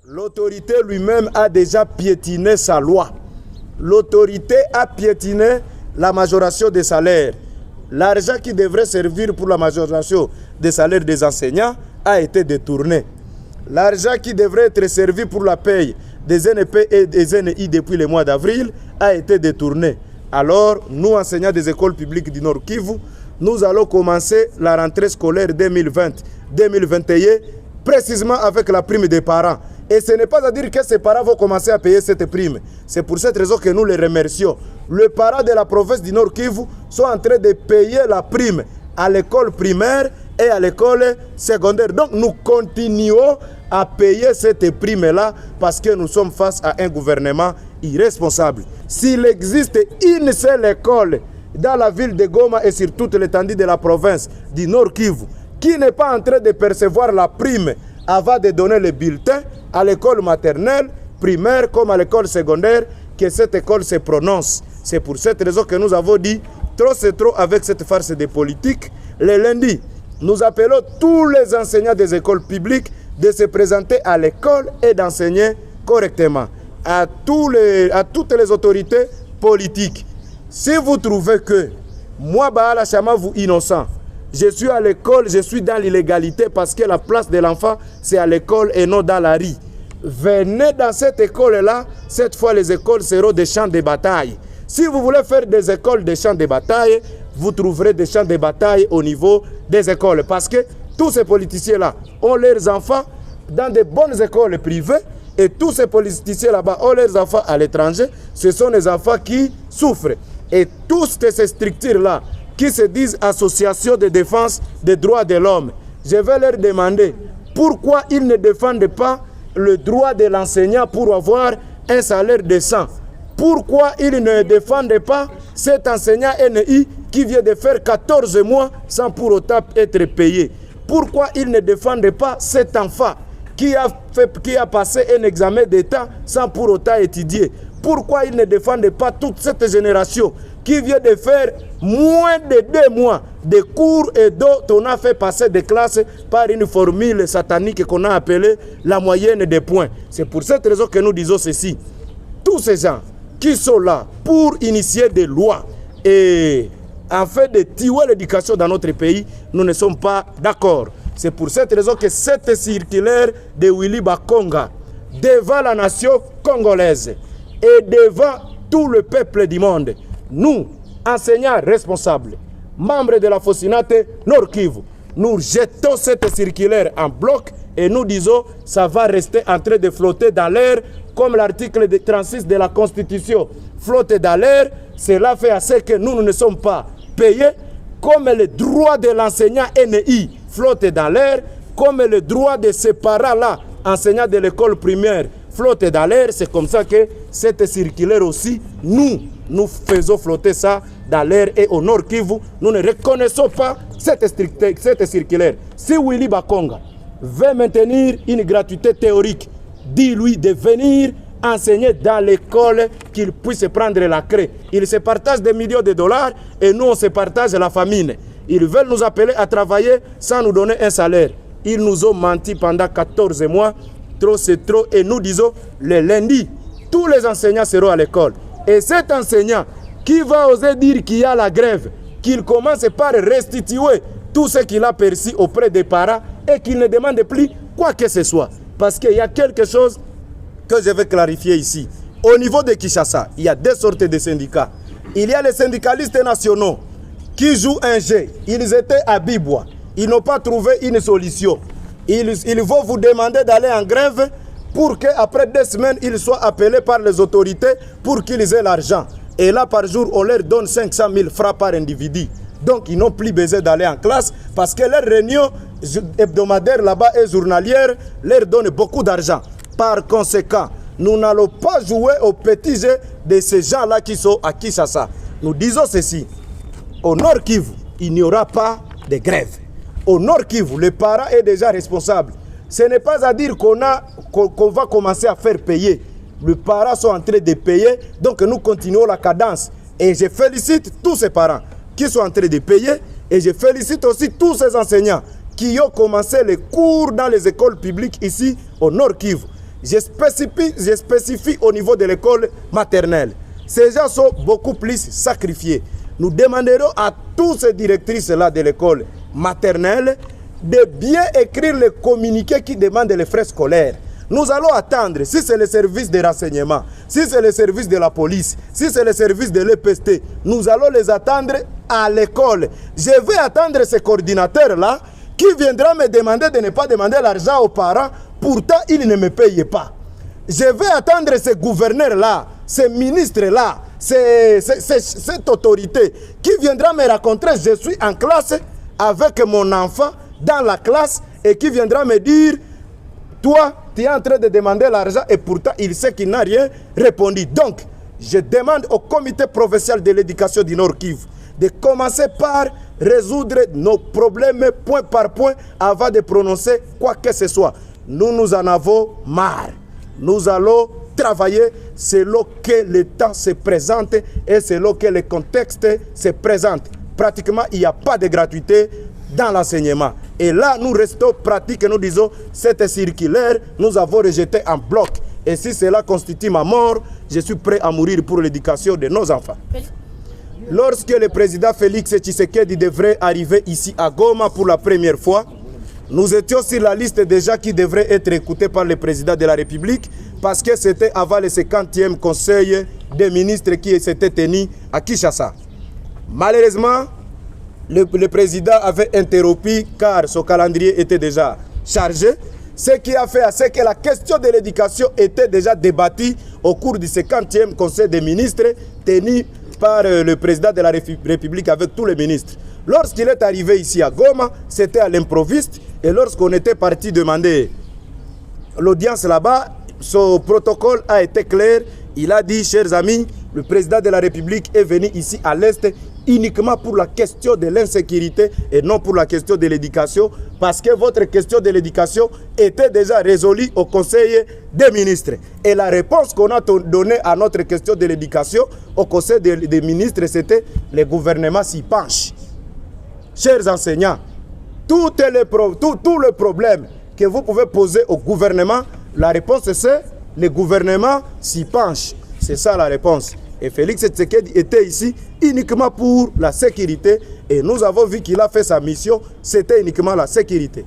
L'autorité lui-même a déjà piétiné sa loi. L'autorité a piétiné la majoration des salaires. L'argent qui devrait servir pour la majoration des salaires des enseignants a été détourné. L'argent qui devrait être servi pour la paye des NP et des NI depuis le mois d'avril a été détourné. Alors, nous, enseignants des écoles publiques du Nord Kivu, nous allons commencer la rentrée scolaire 2020-2021 précisément avec la prime des parents. Et ce n'est pas à dire que ces parents vont commencer à payer cette prime. C'est pour cette raison que nous les remercions. Les parents de la province du Nord Kivu sont en train de payer la prime à l'école primaire et à l'école secondaire. Donc nous continuons à payer cette prime-là parce que nous sommes face à un gouvernement irresponsable. S'il existe une seule école dans la ville de Goma et sur toute l'étendue de la province du Nord Kivu qui n'est pas en train de percevoir la prime avant de donner le bulletin à l'école maternelle, primaire comme à l'école secondaire, que cette école se prononce. C'est pour cette raison que nous avons dit trop c'est trop avec cette farce de politique. Le lundi, nous appelons tous les enseignants des écoles publiques de se présenter à l'école et d'enseigner correctement. À toutes les autorités politiques. Si vous trouvez que moi, Bahala Chama, vous innocent, je suis à l'école, je suis dans l'illégalité parce que la place de l'enfant, c'est à l'école et non dans la rue. Venez dans cette école-là, cette fois les écoles seront des champs de bataille. Si vous voulez faire des écoles de champs de bataille, vous trouverez des champs de bataille au niveau des écoles. Parce que tous ces politiciens-là ont leurs enfants dans de bonnes écoles privées et tous ces politiciens là-bas ont leurs enfants à l'étranger. Ce sont les enfants qui souffrent. Et toutes ces structures-là qui se disent associations de défense des droits de l'homme, je vais leur demander pourquoi ils ne défendent pas le droit de l'enseignant pour avoir un salaire décent. Pourquoi ils ne défendent pas cet enseignant NI qui vient de faire 14 mois sans pour autant être payé? Pourquoi ils ne défendent pas cet enfant qui a passé un examen d'État sans pour autant étudier? Pourquoi ils ne défendent pas toute cette génération qui vient de faire moins de 2 mois de cours et dont on a fait passer des classes par une formule satanique qu'on a appelée la moyenne des points? C'est pour cette raison que nous disons ceci. Tous ces gens qui sont là pour initier des lois et en fait de tuer l'éducation dans notre pays, nous ne sommes pas d'accord. C'est pour cette raison que cette circulaire de Willy Bakonga devant la nation congolaise et devant tout le peuple du monde, nous, enseignants responsables, membres de la Fosinate Nord Kivu, nous jetons cette circulaire en bloc et nous disons ça va rester en train de flotter dans l'air comme l'article 36 de la Constitution flotte dans l'air. Cela fait assez que nous ne sommes pas payés, comme le droit de l'enseignant NI flotte dans l'air, comme le droit de ces parents-là, enseignants de l'école primaire, flotte dans l'air. C'est comme ça que cette circulaire aussi, nous faisons flotter ça dans l'air. Et au Nord Kivu, nous ne reconnaissons pas cette circulaire. Si Willy Bakonga veut maintenir une gratuité théorique, dis-lui de venir enseigner dans l'école, qu'il puisse prendre la craie. Il se partage des millions de dollars et nous on se partage la famine. Ils veulent nous appeler à travailler sans nous donner un salaire. Ils nous ont menti pendant 14 mois. Trop c'est trop. Et nous disons le lundi, tous les enseignants seront à l'école. Et cet enseignant qui va oser dire qu'il y a la grève, qu'il commence par restituer tout ce qu'il a perçu auprès des parents et qu'il ne demande plus quoi que ce soit. Parce qu'il y a quelque chose que je vais clarifier ici. Au niveau de Kinshasa, il y a 2 sortes de syndicats. Il y a les syndicalistes nationaux qui jouent un jeu. Ils étaient à Bibwa. Ils n'ont pas trouvé une solution. Ils vont vous demander d'aller en grève pour qu'après 2 semaines, ils soient appelés par les autorités pour qu'ils aient l'argent. Et là, par jour, on leur donne 500 000 francs par individu. Donc, ils n'ont plus besoin d'aller en classe parce que leurs réunions hebdomadaires là-bas et journalières leur donnent beaucoup d'argent. Par conséquent, nous n'allons pas jouer au petit jeu de ces gens-là qui sont à Kinshasa. Nous disons ceci. Au Nord Kivu, il n'y aura pas de grève. Au Nord Kivu, le parent est déjà responsable. Ce n'est pas à dire qu'on va commencer à faire payer. Les parents sont en train de payer, donc nous continuons la cadence. Et je félicite tous ces parents qui sont en train de payer et je félicite aussi tous ces enseignants qui ont commencé les cours dans les écoles publiques ici au Nord Kivu. Je spécifie au niveau de l'école maternelle. Ces gens sont beaucoup plus sacrifiés. Nous demanderons à tous ces directrices-là de l'école maternelle de bien écrire le communiqué qui demande les frais scolaires. Nous allons attendre, si c'est le service de renseignement, si c'est le service de la police, si c'est le service de l'EPST, nous allons les attendre à l'école. Je vais attendre ce coordinateur-là qui viendra me demander de ne pas demander l'argent aux parents, pourtant il ne me paye pas. Je vais attendre ce gouverneur-là, ce ministre-là, cette autorité qui viendra me raconter, je suis en classe avec mon enfant dans la classe et qui viendra me dire, toi, tu es en train de demander l'argent et pourtant il sait qu'il n'a rien répondu. Donc, je demande au comité provincial de l'éducation du Nord Kivu de commencer par résoudre nos problèmes point par point avant de prononcer quoi que ce soit. Nous en avons marre. Nous allons travailler selon que le temps se présente et selon que le contexte se présente. Pratiquement, il n'y a pas de gratuité dans l'enseignement. Et là, nous restons pratiques et nous disons, cette circulaire, nous avons rejeté en bloc. Et si cela constitue ma mort, je suis prêt à mourir pour l'éducation de nos enfants. Lorsque le président Félix Tshisekedi devrait arriver ici à Goma pour la première fois, nous étions sur la liste des gens qui devraient être écoutés par le président de la République parce que c'était avant le 50e conseil des ministres qui s'était tenu à Kinshasa. Malheureusement, le président avait interrompu car son calendrier était déjà chargé, ce qui a fait à ce que la question de l'éducation était déjà débattue au cours du 50e conseil des ministres tenu par le président de la République avec tous les ministres. Lorsqu'il est arrivé ici à Goma, c'était à l'improviste et lorsqu'on était parti demander l'audience là-bas, son protocole a été clair. Il a dit, chers amis, le président de la République est venu ici à l'Est uniquement pour la question de l'insécurité et non pour la question de l'éducation, parce que votre question de l'éducation était déjà résolue au Conseil des ministres. Et la réponse qu'on a donnée à notre question de l'éducation au Conseil des ministres, c'était le gouvernement s'y penche. Chers enseignants, tout le problème que vous pouvez poser au gouvernement, la réponse c'est le gouvernement s'y penche. C'est ça la réponse. Et Félix Tshisekedi était ici uniquement pour la sécurité et nous avons vu qu'il a fait sa mission, c'était uniquement la sécurité.